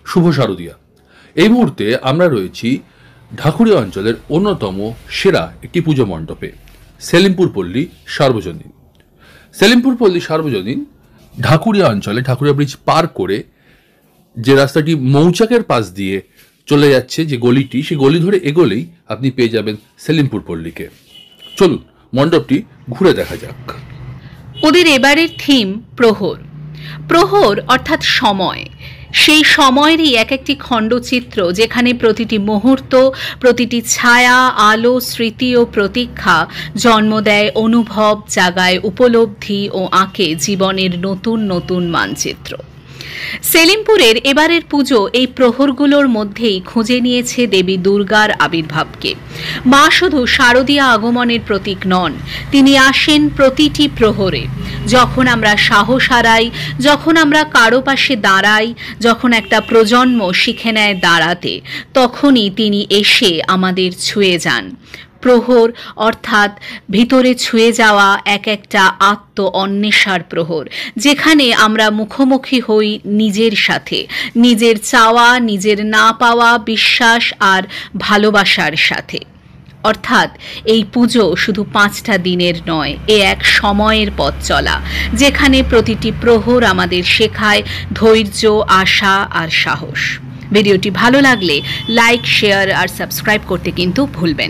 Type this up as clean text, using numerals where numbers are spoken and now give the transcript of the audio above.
শুভ শারদিয়া। এই মুহূর্তে আমরা রয়েছি ঢাকুরিয়া অঞ্চলের অন্যতম সেরা একটি পুজো মণ্ডপে, সেলিমপুর পল্লী সার্বজনীন। সেলিমপুর পল্লী সার্বজনীন ঢাকুরিয়া অঞ্চলে ঢাকুরিয়া ব্রিজ পার করে যে রাস্তাটি মৌচাকের পাশ দিয়ে চলে যাচ্ছে, যে গলিটি, সেই গলি ধরে এগোলেই আপনি পেয়ে যাবেন সেলিমপুর পল্লীকে। চলুন মণ্ডপটি ঘুরে দেখা যাক। ওদের এবারের থিম প্রহর। প্রহর অর্থাৎ সময়, সেই সময়েরই এক একটি খণ্ডচিত্র, যেখানে প্রতিটি মুহূর্ত, প্রতিটি ছায়া, আলো, স্মৃতি ও প্রতীক্ষা জন্ম দেয় অনুভব, জাগায় উপলব্ধি ও আঁকে জীবনের নতুন নতুন মানচিত্র। সেলিমপুরের এবারের পুজো এই প্রহরগুলোর মধ্যেই খুঁজে নিয়েছে দেবী দুর্গার আবির্ভাবকে। মা শুধু শারদীয়া আগমনের প্রতীক নন, তিনি আসেন প্রতিটি প্রহরে। যখন আমরা সাহস হারাই, যখন আমরা কারো পাশে দাঁড়াই, যখন একটা প্রজন্ম শিখে নেয় দাঁড়াতে, তখনই তিনি এসে আমাদের ছুঁয়ে যান। প্রহর অর্থাৎ ভিতরে ছুঁয়ে যাওয়া এক একটা আত্ম অন্বেষার প্রহর, যেখানে আমরা মুখোমুখি হই নিজের সাথে, নিজের চাওয়া, নিজের না পাওয়া, বিশ্বাস আর ভালোবাসার সাথে। অর্থাৎ এই পুজো শুধু 5টা দিনের নয়, এ এক সময়ের পথ চলা, যেখানে প্রতিটি প্রহর আমাদের শেখায় ধৈর্য, আশা আর সাহস। ভিডিওটি ভালো লাগলে লাইক, শেয়ার আর সাবস্ক্রাইব করতে কিন্তু ভুলবেন।